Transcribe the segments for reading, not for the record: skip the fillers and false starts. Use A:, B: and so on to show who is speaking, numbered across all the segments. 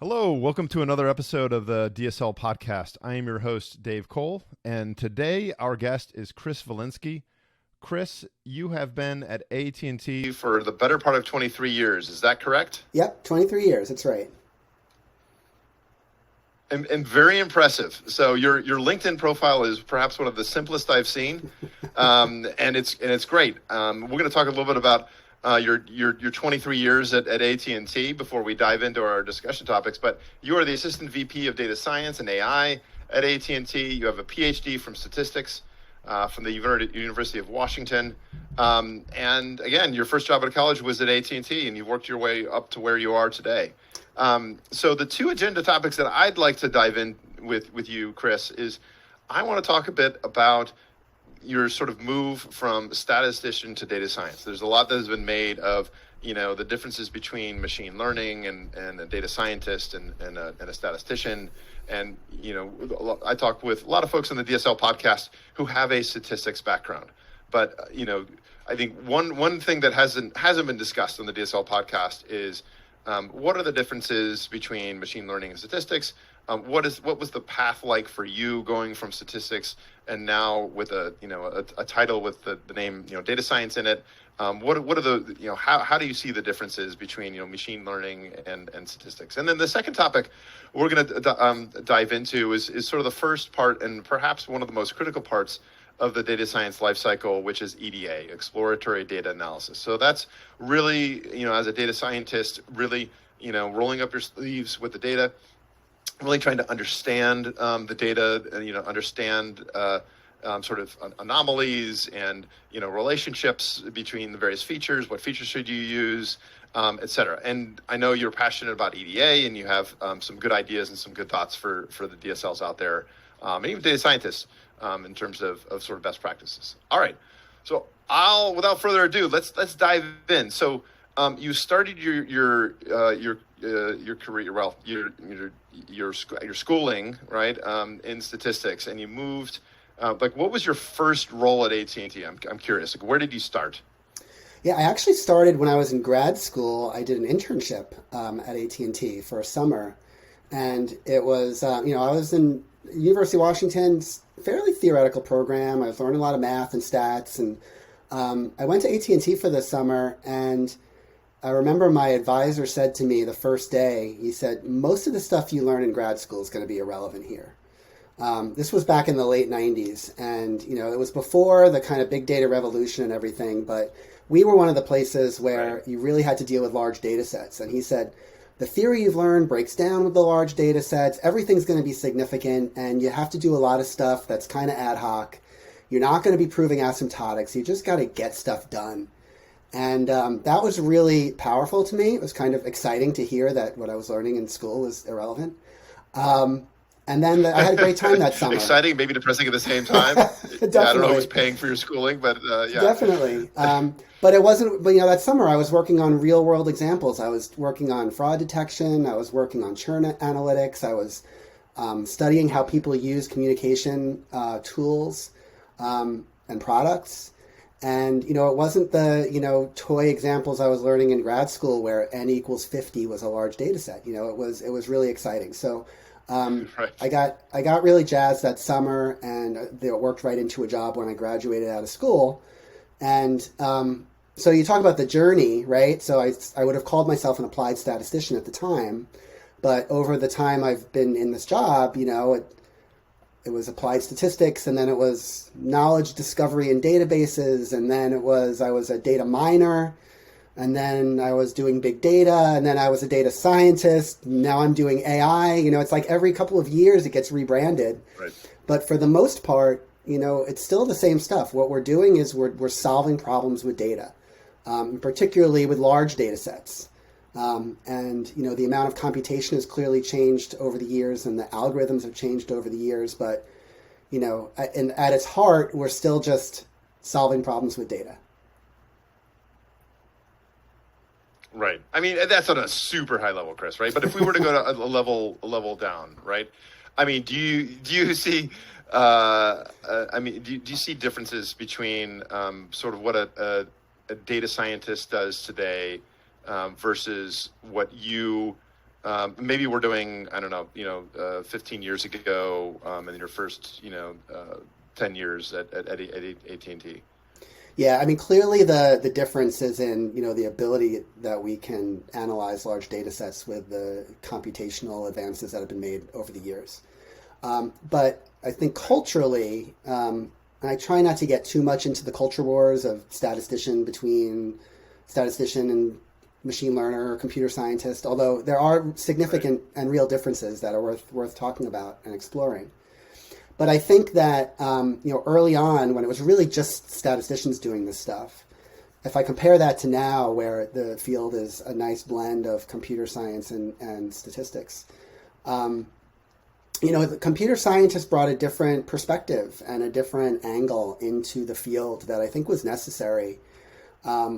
A: Hello, welcome to another episode of the DSL podcast. I am your host, Dave Cole, and today our guest is Chris Volinsky. Chris, you have been at AT&T for the better part of 23 years. Is that correct?
B: Yep, 23 years. That's right.
A: And very impressive. So your LinkedIn profile is perhaps one of the simplest I've seen, and it's great. We're going to talk a little bit about your 23 years at AT&T before we dive into our discussion topics. But you are the Assistant VP of Data Science and AI at AT&T. You have a PhD from statistics from the University of Washington. And again, your first job out of college was at AT&T, and you've worked your way up to where you are today. So the two agenda topics that I'd like to dive in with you, Chris, is I want to talk a bit about your sort of move from statistician to data science. There's a lot that has been made of, the differences between machine learning and a data scientist and a statistician. And, I talk with a lot of folks on the DSL podcast who have a statistics background. But, I think one thing that hasn't been discussed on the DSL podcast is what are the differences between machine learning and statistics? What was the path like for you going from statistics and now with a title with the name data science in it? What are the how do you see the differences between machine learning and statistics? And then the second topic we're going to dive into is sort of the first part and perhaps one of the most critical parts of the data science lifecycle, which is EDA, exploratory data analysis. So that's really, as a data scientist, really, rolling up your sleeves with the data, really trying to understand the data, and, understand sort of anomalies and, relationships between the various features, what features should you use, et cetera. And I know you're passionate about EDA and you have some good ideas and some good thoughts for the DSLs out there, and even data scientists. In terms of sort of best practices. All right, so without further ado, let's dive in. So you started your career, well, your schooling, right, in statistics, and you moved. What was your first role at AT&T? I'm curious. Where did you start?
B: Yeah, I actually started when I was in grad school. I did an internship at AT&T for a summer, and it was I was in University of Washington's fairly theoretical program. I was learning a lot of math and stats, and I went to AT&T for the summer, and I remember my advisor said to me the first day, he said, most of the stuff you learn in grad school is going to be irrelevant here. This was back in the late 90s, and it was before the kind of big data revolution and everything, but we were one of the places where you really had to deal with large data sets. And he said, the theory you've learned breaks down with the large data sets. Everything's going to be significant, and you have to do a lot of stuff that's kind of ad hoc. You're not going to be proving asymptotics. You just got to get stuff done. And that was really powerful to me. It was kind of exciting to hear that what I was learning in school was irrelevant. And then I had a great time that summer.
A: Exciting, maybe depressing at the same time. I don't know who's paying for your schooling, but yeah.
B: Definitely. But it wasn't, that summer I was working on real world examples. I was working on fraud detection. I was working on churn analytics. I was studying how people use communication tools and products. And, it wasn't the, toy examples I was learning in grad school where n equals 50 was a large data set. It was really exciting. So
A: right.
B: I got really jazzed that summer, and it worked right into a job when I graduated out of school. And so you talk about the journey, right? So I would have called myself an applied statistician at the time, but over the time I've been in this job, it was applied statistics, and then it was knowledge discovery in databases, and then I was a data miner, and then I was doing big data, and then I was a data scientist. Now I'm doing AI. It's like every couple of years it gets rebranded.
A: Right.
B: But for the most part, it's still the same stuff. What we're doing is we're solving problems with data, particularly with large data sets. And the amount of computation has clearly changed over the years, and the algorithms have changed over the years. But, and at its heart, we're still just solving problems with data.
A: Right. I mean, that's on a super high level, Chris, right? But if we were to go to a level down, right? I mean, do you see do you see differences between sort of what a data scientist does today versus what you maybe we're doing, I don't know, 15 years ago, in your first, 10 years at AT&T.
B: Yeah, I mean, clearly the difference is in, the ability that we can analyze large data sets with the computational advances that have been made over the years. But I think culturally, and I try not to get too much into the culture wars of statistician and machine learner or computer scientist, although there are significant and real differences that are worth talking about and exploring. But I think that, early on, when it was really just statisticians doing this stuff, if I compare that to now, where the field is a nice blend of computer science and statistics, the computer scientists brought a different perspective and a different angle into the field that I think was necessary,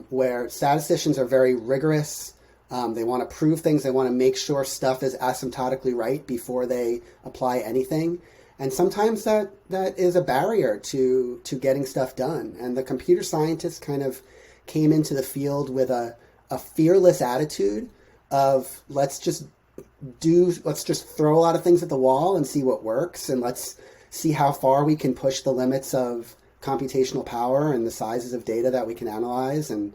B: where statisticians are very rigorous. They want to prove things. They want to make sure stuff is asymptotically right before they apply anything. And sometimes that is a barrier to getting stuff done. And the computer scientists kind of came into the field with a fearless attitude of let's just throw a lot of things at the wall and see what works, and let's see how far we can push the limits of computational power and the sizes of data that we can analyze, and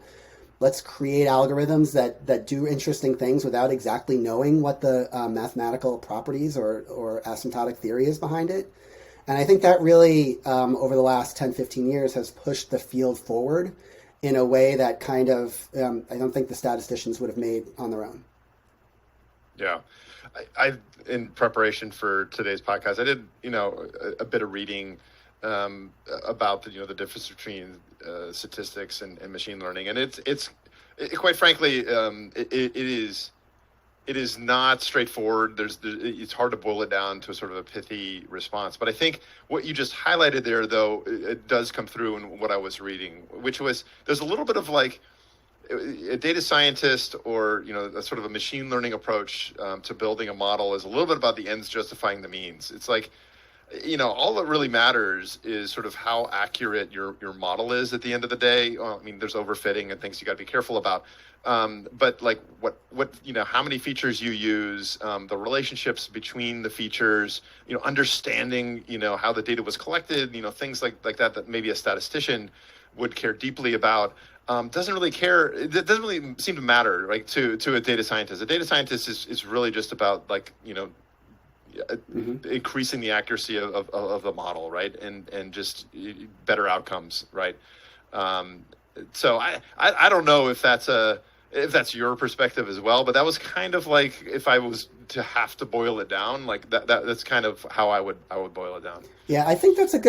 B: let's create algorithms that do interesting things without exactly knowing what the mathematical properties or asymptotic theory is behind it. And I think that really, over the last 10, 15 years, has pushed the field forward in a way that kind of, I don't think the statisticians would have made on their own.
A: Yeah. I in preparation for today's podcast, I did, a bit of reading about the difference between statistics and machine learning, and it's quite frankly it is not straightforward. It's hard to boil it down to a sort of a pithy response. But I think what you just highlighted there, though, it does come through in what I was reading, which was there's a little bit of like a data scientist or a sort of a machine learning approach to building a model is a little bit about the ends justifying the means. It's like all that really matters is sort of how accurate your model is at the end of the day. Well, I mean, there's overfitting and things you got to be careful about. But like what how many features you use, the relationships between the features, understanding, how the data was collected, things like that maybe a statistician would care deeply about. Doesn't really care. It doesn't really seem to matter, right, to a data scientist. A data scientist is really just about increasing the accuracy of the model, right, and just better outcomes, right. So I don't know if that's your perspective as well, but that was kind of like, if I was to have to boil it down, like that's kind of how I would boil it down.
B: Yeah, I think that's a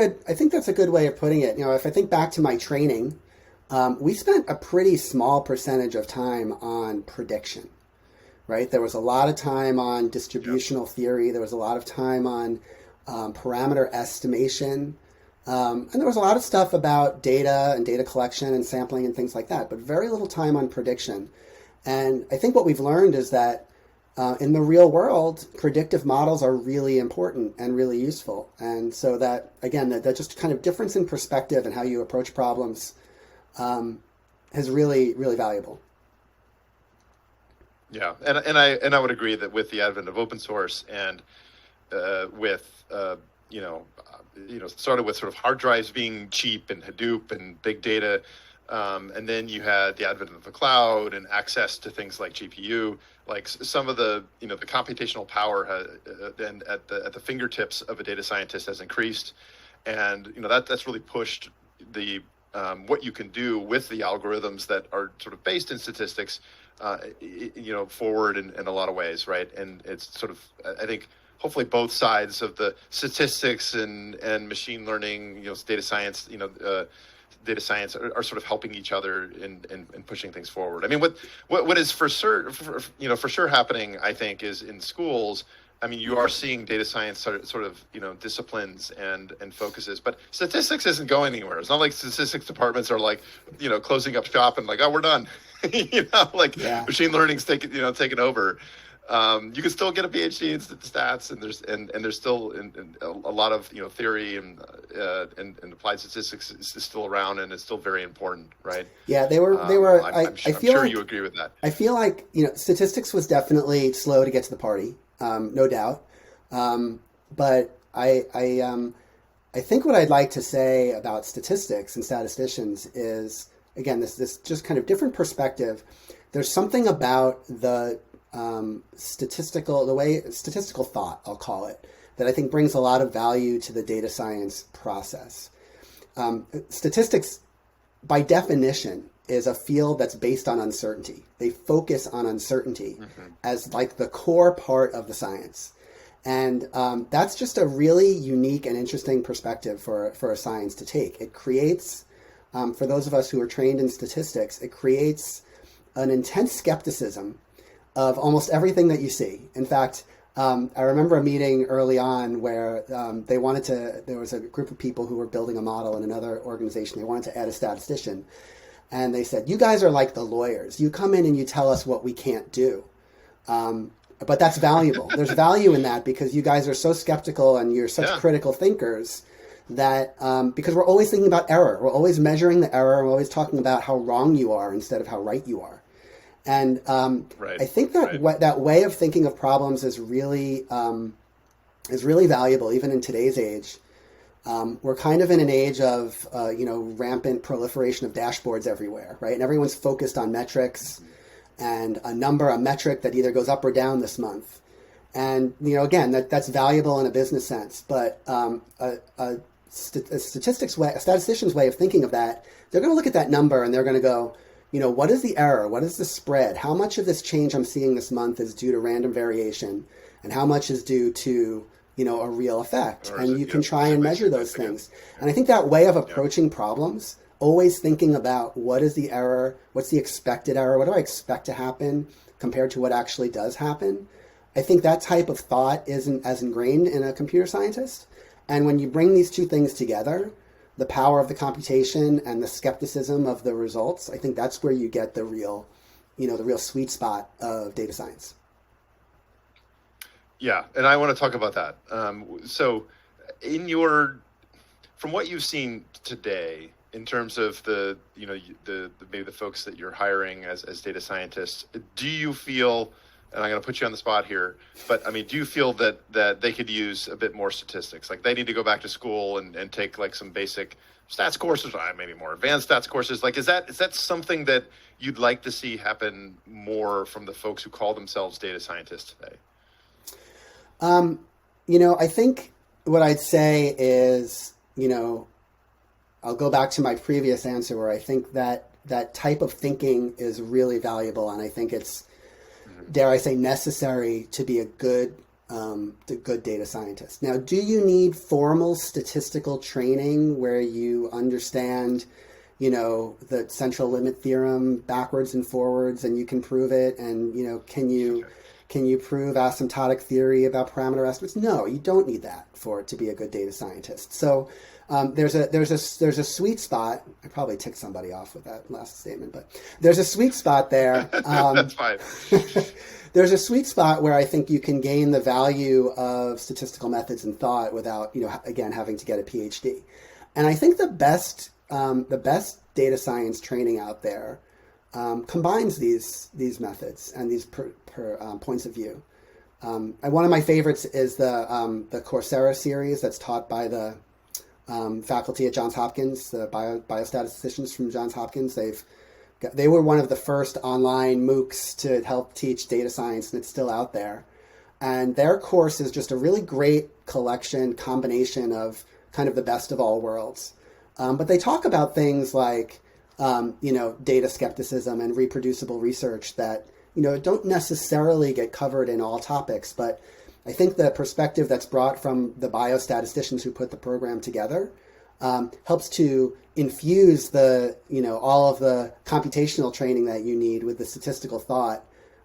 B: good way of putting it. If I think back to my training, we spent a pretty small percentage of time on prediction. Right? There was a lot of time on distributional theory. There was a lot of time on parameter estimation. And there was a lot of stuff about data and data collection and sampling and things like that, but very little time on prediction. And I think what we've learned is that in the real world, predictive models are really important and really useful. And so that, again, that just kind of difference in perspective and how you approach problems is really, really valuable.
A: Yeah, and I would agree that with the advent of open source and with started with sort of hard drives being cheap and Hadoop and big data, and then you had the advent of the cloud and access to things like GPU. Like some of the the computational power then at the fingertips of a data scientist has increased, and that's really pushed the what you can do with the algorithms that are sort of based in statistics. Forward in a lot of ways, right? And it's sort of, I think, hopefully both sides of the statistics and machine learning, data science, data science are sort of helping each other in pushing things forward. I mean, what is for sure happening, I think, is in schools. I mean, you are seeing data science sort of disciplines and focuses, but statistics isn't going anywhere. It's not like statistics departments are like, closing up shop and like, oh, we're done. Machine learning's taken over. You can still get a PhD in stats, and there's still a lot of theory and applied statistics is still around, and it's still very important, right?
B: Yeah, they were.
A: I'm
B: I feel
A: sure
B: like
A: you agree with that.
B: I feel like statistics was definitely slow to get to the party, no doubt. But I think what I'd like to say about statistics and statisticians is, again, this just kind of different perspective. There's something about the statistical thought, I'll call it, that I think brings a lot of value to the data science process. Statistics, by definition, is a field that's based on uncertainty. They focus on uncertainty as like the core part of the science. And that's just a really unique and interesting perspective for a science to take. It creates, for those of us who are trained in statistics, it creates an intense skepticism of almost everything that you see. In fact, I remember a meeting early on where there was a group of people who were building a model in another organization. They wanted to add a statistician. And they said, you guys are like the lawyers. You come in and you tell us what we can't do. But that's valuable. There's value in that because you guys are so skeptical and you're such critical thinkers that because we're always thinking about error. We're always measuring the error. We're always talking about how wrong you are instead of how right you are. And I think that that way of thinking of problems is really valuable, even in today's age. We're kind of in an age of rampant proliferation of dashboards everywhere, right? And everyone's focused on metrics and a metric that either goes up or down this month. And again, that's valuable in a business sense, but a statistician's way of thinking of that, they're going to look at that number and they're going to go, what is the error? What is the spread? How much of this change I'm seeing this month is due to random variation, and how much is due to a real effect? And you can try and measure those things. And I think that way of approaching problems, always thinking about what is the error, what's the expected error, what do I expect to happen compared to what actually does happen. I think that type of thought isn't as ingrained in a computer scientist. And when you bring these two things together, the power of the computation and the skepticism of the results, I think that's where you get the real sweet spot of data science.
A: Yeah, and I want to talk about that. So from what you've seen today, in terms of the maybe the folks that you're hiring as data scientists, do you feel, and I'm going to put you on the spot here, but I mean, do you feel that they could use a bit more statistics? Like they need to go back to school and take like some basic stats courses, maybe more advanced stats courses. Like, is that something that you'd like to see happen more from the folks who call themselves data scientists today?
B: I think what I'd say is, I'll go back to my previous answer where I think that type of thinking is really valuable. And I think it's, dare I say, necessary to be a good data scientist. Now, do you need formal statistical training where you understand, the central limit theorem backwards and forwards and you can prove it? And, can you prove asymptotic theory about parameter estimates? No, you don't need that for it to be a good data scientist. So there's a sweet spot. I probably ticked somebody off with that last statement, but there's a sweet spot there.
A: That's fine.
B: There's a sweet spot where I think you can gain the value of statistical methods and thought without, again, having to get a PhD. And I think the best data science training out there combines these methods and these points of view. And one of my favorites is the Coursera series that's taught by the faculty at Johns Hopkins, the biostatisticians from Johns Hopkins. They were one of the first online MOOCs to help teach data science, and it's still out there. And their course is just a really great combination of kind of the best of all worlds. But they talk about things like, data skepticism and reproducible research that, don't necessarily get covered in all topics. But I think the perspective that's brought from the biostatisticians who put the program together helps to infuse all of the computational training that you need with the statistical thought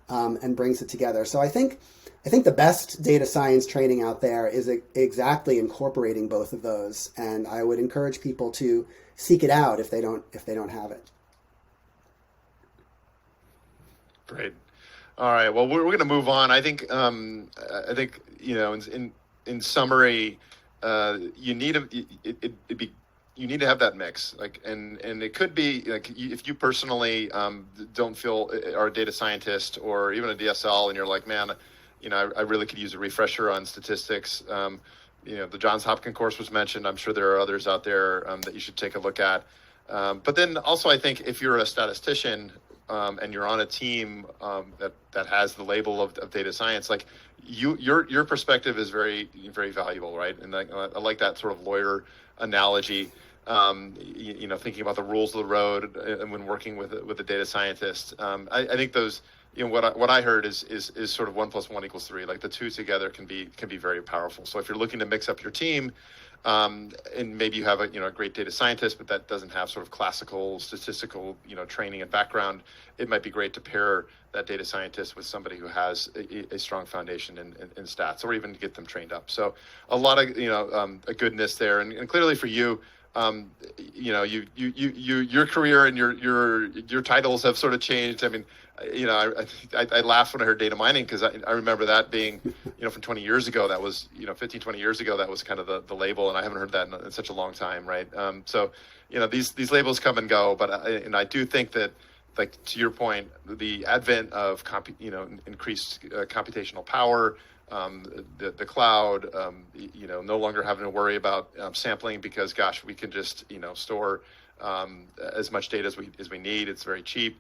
B: and brings it together. So I think the best data science training out there is exactly incorporating both of those, and I would encourage people to seek it out if they don't have it.
A: Great. All right. Well, we're going to move on. I think in summary, you need it'd be you need to have that mix. Like, and it could be like if you personally don't feel are a data scientist or even a DSL, and you're like, man, I really could use a refresher on statistics. The Johns Hopkins course was mentioned. I'm sure there are others out there that you should take a look at. But then also, I think if you're a statistician and you're on a team that has the label of data science, like your perspective is very, very valuable, right? And I like that sort of lawyer analogy. Thinking about the rules of the road and when working with a data scientist. I think those. What I heard is sort of 1 + 1 = 3. Like the two together can be very powerful. So if you're looking to mix up your team, and maybe you have a great data scientist, but that doesn't have sort of classical statistical training and background, it might be great to pair that data scientist with somebody who has a strong foundation in stats, or even to get them trained up. So a lot of a goodness there, and clearly for you. Your career and your titles have sort of changed. I mean, I laughed when I heard data mining, because I remember that being, from 20 years ago, that was, 15, 20 years ago, that was kind of the label, and I haven't heard that in such a long time, right? So, these labels come and go, but I do think that, like, to your point, the advent of increased computational power, the cloud, no longer having to worry about sampling, because gosh, we can just store as much data as we need. It's very cheap.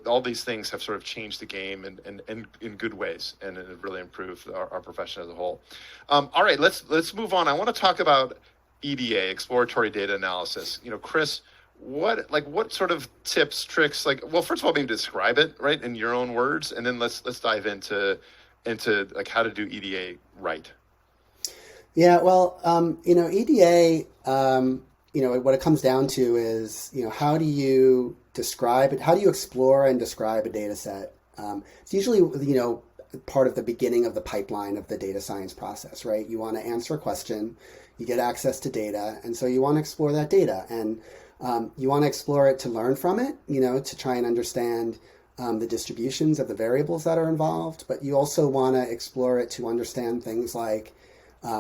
A: All these things have sort of changed the game and in good ways, and it really improved our profession as a whole. All right, let's move on. I want to talk about EDA, exploratory data analysis. Chris, what sort of tips, tricks, well, first of all, maybe describe it right in your own words, and then let's dive into like how to do EDA right.
B: Yeah, well, EDA, what it comes down to is, how do you describe it? How do you explore and describe a data set? It's usually, part of the beginning of the pipeline of the data science process, right? You want to answer a question, you get access to data, and so you want to explore that data, and you want to explore it to learn from it, to try and understand the distributions of the variables that are involved, but you also want to explore it to understand things like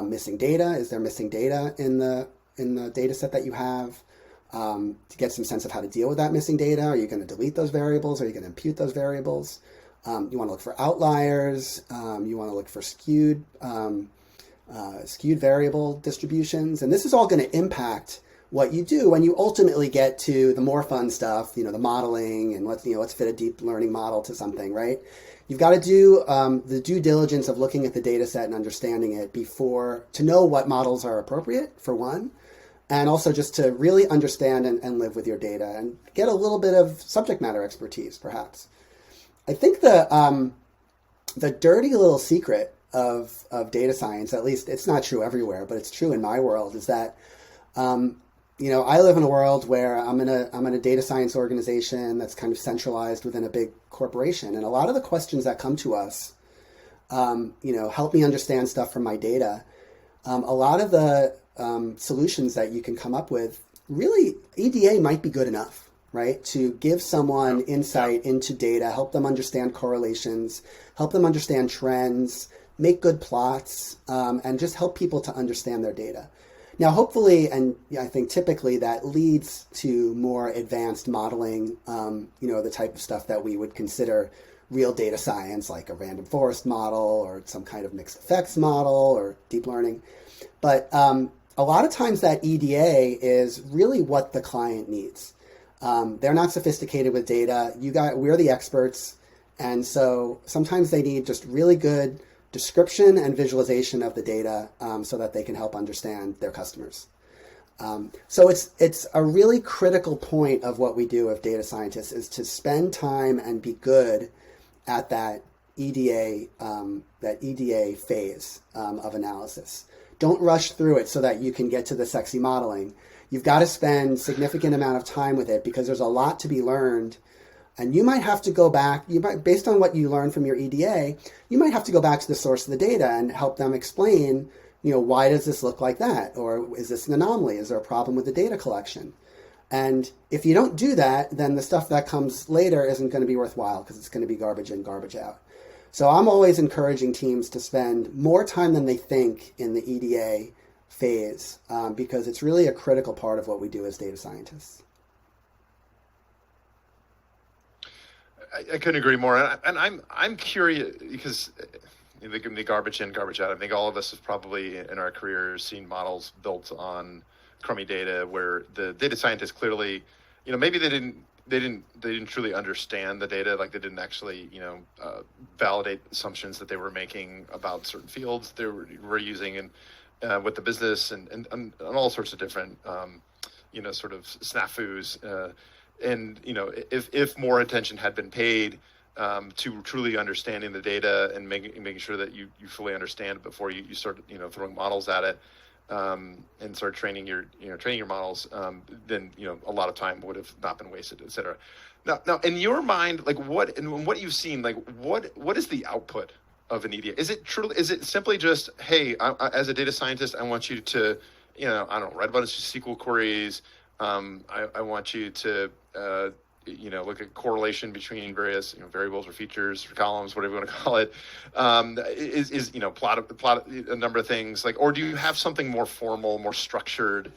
B: missing data. Is there missing data in the data set that you have? To get some sense of how to deal with that missing data. Are you going to delete those variables? Are you going to impute those variables? You want to look for outliers. You want to look for skewed variable distributions, and this is all going to impact what you do when you ultimately get to the more fun stuff, the modeling, and let's fit a deep learning model to something, right? You've got to do the due diligence of looking at the data set and understanding it to know what models are appropriate, for one, and also just to really understand and live with your data and get a little bit of subject matter expertise, perhaps. I think the dirty little secret of data science, at least it's not true everywhere, but it's true in my world, is that I live in a world where I'm in a data science organization that's kind of centralized within a big corporation. And a lot of the questions that come to us, help me understand stuff from my data. A lot of the solutions that you can come up with, really, EDA might be good enough, right? To give someone insight into data, help them understand correlations, help them understand trends, make good plots, and just help people to understand their data. Now, hopefully, and I think typically that leads to more advanced modeling, the type of stuff that we would consider real data science, like a random forest model or some kind of mixed effects model or deep learning. But a lot of times that EDA is really what the client needs. They're not sophisticated with data. We're the experts. And so sometimes they need just really good description and visualization of the data so that they can help understand their customers. So it's a really critical point of what we do as data scientists, is to spend time and be good at that EDA phase of analysis. Don't rush through it so that you can get to the sexy modeling. You've got to spend significant amount of time with it, because there's a lot to be learned. And you might have to go back, based on what you learned from your EDA, you might have to go back to the source of the data and help them explain, why does this look like that? Or is this an anomaly? Is there a problem with the data collection? And if you don't do that, then the stuff that comes later isn't going to be worthwhile because it's going to be garbage in, garbage out. So I'm always encouraging teams to spend more time than they think in the EDA phase because it's really a critical part of what we do as data scientists.
A: I couldn't agree more, and I'm curious because the garbage in, garbage out. I think all of us have probably in our careers seen models built on crummy data where the data scientists clearly, maybe they didn't truly understand the data, like they didn't actually, validate assumptions that they were making about certain fields they were using and with the business and all sorts of different, sort of snafus. And if more attention had been paid to truly understanding the data and making sure that you fully understand it before you start throwing models at it and start training your models, then a lot of time would have not been wasted, et cetera. Now in your mind, like what you've seen, like what is the output of an EDA? Is it simply just, hey, as a data scientist, I want you to write a bunch of SQL queries. I want you to look at correlation between various variables or features or columns, whatever you want to call it. Plot a number of things, like, or do you have something more formal, more structured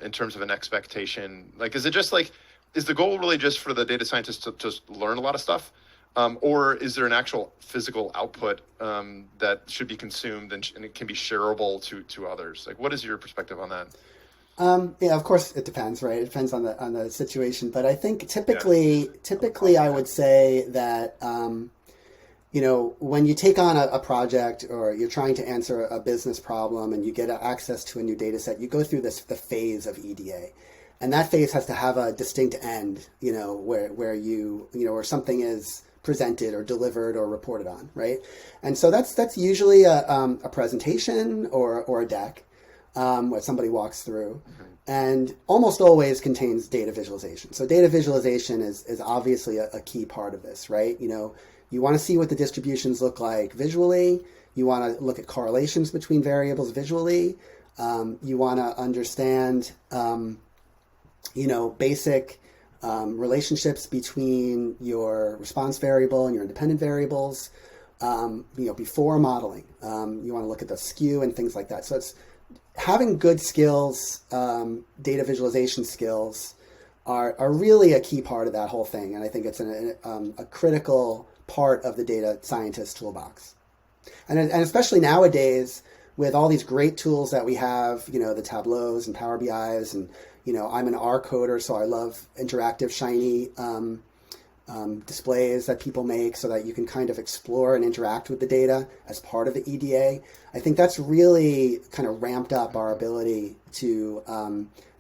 A: in terms of an expectation? Like, is the goal really just for the data scientist to just learn a lot of stuff? Or is there an actual physical output that should be consumed and it can be shareable to others? Like, what is your perspective on that?
B: Yeah, of course it depends, right? It depends on the situation. But I think typically I would say that, when you take on a project or you're trying to answer a business problem and you get access to a new data set, you go through the phase of EDA. And that phase has to have a distinct end, where where something is presented or delivered or reported on, right? And so that's usually a presentation or a deck. What somebody walks through, and almost always contains data visualization. So data visualization is obviously a key part of this, right? You want to see what the distributions look like visually. You want to look at correlations between variables visually. You want to understand, basic relationships between your response variable and your independent variables. Before modeling, you want to look at the skew and things like that. So it's having good skills, data visualization skills, are really a key part of that whole thing, and I think it's a critical part of the data scientist toolbox. And especially nowadays with all these great tools that we have, the Tableaus and Power BIs, and I'm an R coder, so I love interactive, shiny displays that people make so that you can kind of explore and interact with the data as part of the EDA. I think that's really kind of ramped up our ability to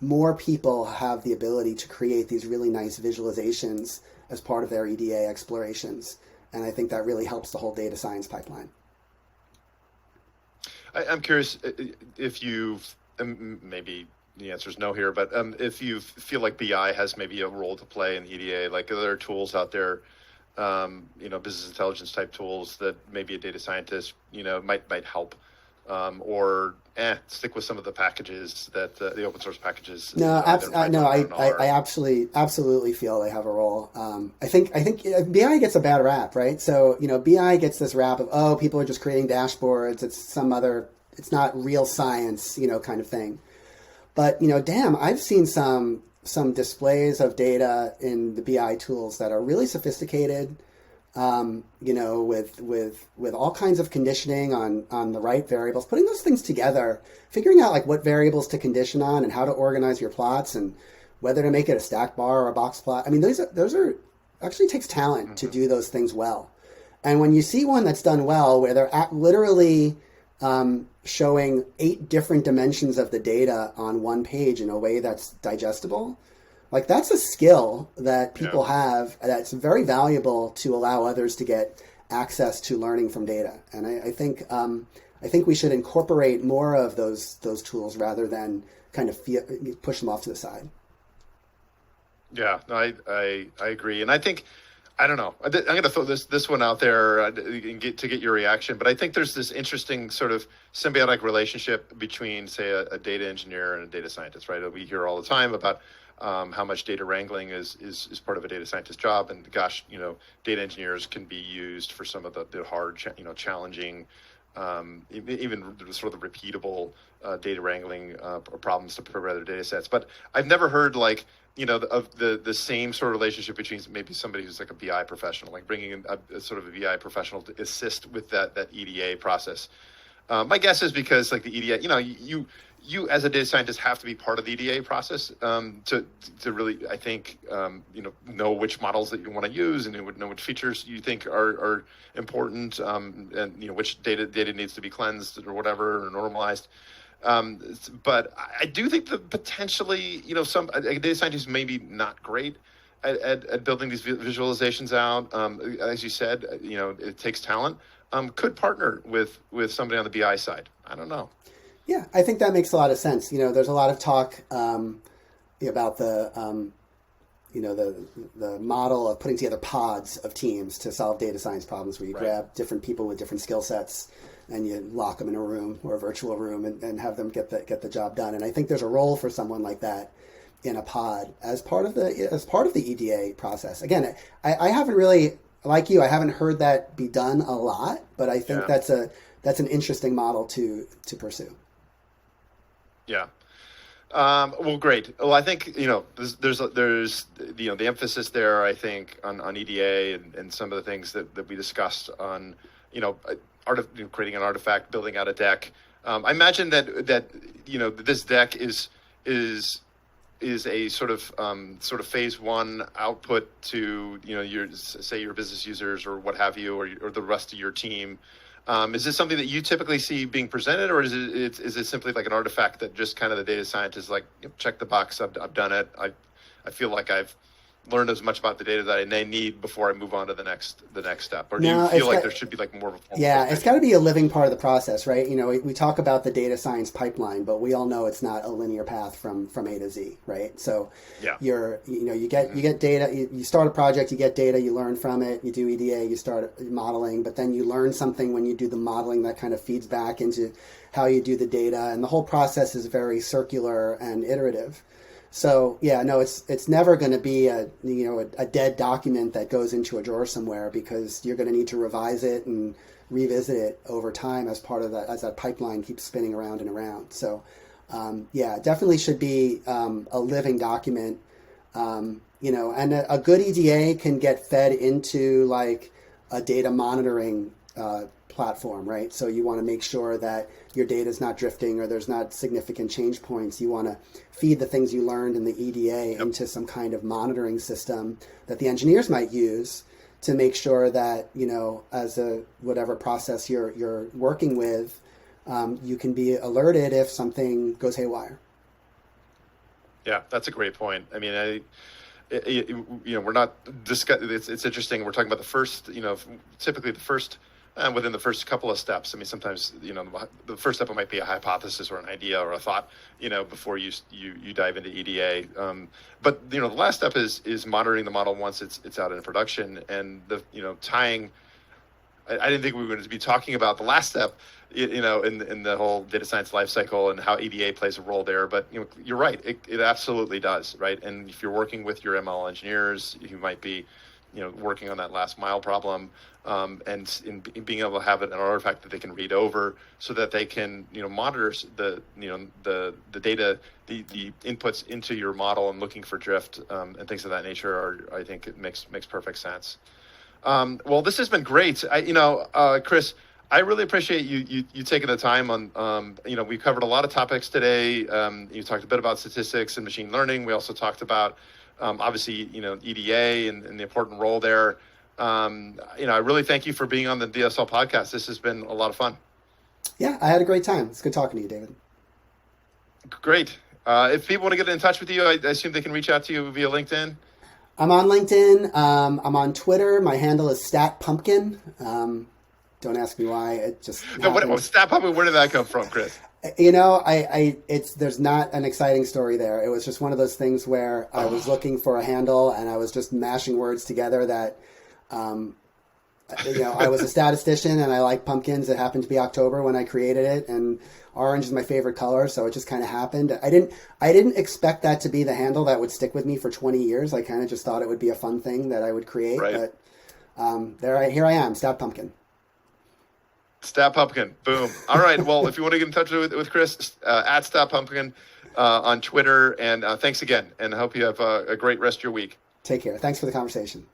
B: more people have the ability to create these really nice visualizations as part of their EDA explorations. And I think that really helps the whole data science pipeline.
A: I'm curious if you've, maybe the answer is no here, but if you feel like BI has maybe a role to play in EDA, like are there tools out there, business intelligence type tools that maybe a data scientist, might help, or stick with some of the packages that the open source packages.
B: No, I absolutely feel they have a role. I think BI gets a bad rap, right? So BI gets this rap of people are just creating dashboards. It's not real science, kind of thing. But I've seen some displays of data in the BI tools that are really sophisticated. With all kinds of conditioning on the right variables, putting those things together, figuring out like what variables to condition on and how to organize your plots and whether to make it a stack bar or a box plot. I mean, those are actually takes talent to do those things well. And when you see one that's done well, where they're literally showing 8 different dimensions of the data on one page in a way that's digestible, like that's a skill that people have that's very valuable to allow others to get access to learning from data. And I think we should incorporate more of those tools rather than kind of push them off to the side.
A: Yeah, no, I agree, and I think, I don't know, I'm going to throw this one out there to get your reaction, but I think there's this interesting sort of symbiotic relationship between, say, a data engineer and a data scientist, right? We hear all the time about how much data wrangling is part of a data scientist's job. And gosh, data engineers can be used for some of the hard, challenging, even sort of the repeatable data wrangling problems to prepare their data sets. But I've never heard of the same sort of relationship between maybe somebody who's like a BI professional, like bringing in a sort of a BI professional to assist with that EDA process. My guess is because like the EDA, you as a data scientist have to be part of the EDA process to really, I think, know which models that you want to use and know which features you think are important, and which data needs to be cleansed or whatever or normalized. But I do think that potentially, some data scientists may be not great at building these visualizations out. As you said, it takes talent. Could partner with somebody on the BI side. I don't know.
B: Yeah, I think that makes a lot of sense. There's a lot of talk about the model of putting together pods of teams to solve data science problems, where you grab different people with different skill sets and you lock them in a room or a virtual room and have them get the job done. And I think there's a role for someone like that in a pod as part of the EDA process. Again, I haven't really, like you, I haven't heard that be done a lot, but I think that's an interesting model to pursue.
A: Yeah. Well, great. Well, I think there's the emphasis there. I think on EDA and some of the things that we discussed on creating an artifact, building out a deck. I imagine that this deck is a sort of phase one output to your business users or what have you, or the rest of your team. Is this something that you typically see being presented, or is it simply like an artifact that just kind of the data scientist like, check the box, I've done it. I feel like I've learned as much about the data that I need before I move on to the next step? Or do you feel like there should be like more of a formal
B: it's got to be a living part of the process, right? We talk about the data science pipeline, but we all know it's not a linear path from A to Z, right? So you get data, you start a project, you get data, you learn from it, you do EDA, you start modeling, but then you learn something when you do the modeling that kind of feeds back into how you do the data, and the whole process is very circular and iterative. So it's never going to be a dead document that goes into a drawer somewhere, because you're going to need to revise it and revisit it over time as part of that, as that pipeline keeps spinning around and around. So it definitely should be a living document. And a good EDA can get fed into like a data monitoring platform, right? So you want to make sure that your data is not drifting or there's not significant change points. You want to feed the things you learned in the EDA into some kind of monitoring system that the engineers might use to make sure that, as a whatever process you're working with, you can be alerted if something goes haywire.
A: Yeah, that's a great point. I mean, we're not discussing. It's interesting. We're talking about the first, typically the first. And within the first couple of steps, I mean, sometimes, the first step might be a hypothesis or an idea or a thought, before you dive into EDA. But, the last step is monitoring the model once it's out in production, and tying. I didn't think we were going to be talking about the last step, in the whole data science lifecycle and how EDA plays a role there. But, you're right. It absolutely does. Right. And if you're working with your ML engineers, you might be, working on that last mile problem, and in being able to have an artifact that they can read over, so that they can, monitor the data, the inputs into your model and looking for drift, and things of that nature I think it makes perfect sense. Well, this has been great. Chris, I really appreciate you taking the time on, we covered a lot of topics today. You talked a bit about statistics and machine learning. We also talked about, obviously, EDA and the important role there. I really thank you for being on the DSL podcast. This has been a lot of fun.
B: Yeah, I had a great time. It's good talking to you, David.
A: Great. If people want to get in touch with you, I assume they can reach out to you via LinkedIn.
B: I'm on LinkedIn. I'm on Twitter. My handle is StatPumpkin. Don't ask me why. It just
A: StatPumpkin. Where did that come from, Chris?
B: There's not an exciting story there. It was just one of those things where I was looking for a handle and I was just mashing words together that, I was a statistician and I like pumpkins. It happened to be October when I created it, and orange is my favorite color, so it just kind of happened. I didn't expect that to be the handle that would stick with me for 20 years. I kind of just thought it would be a fun thing that I would create,
A: Right.
B: but here I am, Stat Pumpkin.
A: Stat Pumpkin. Boom. All right. Well, if you want to get in touch with Chris, at Stat Pumpkin on Twitter. And thanks again. And I hope you have a great rest of your week.
B: Take care. Thanks for the conversation.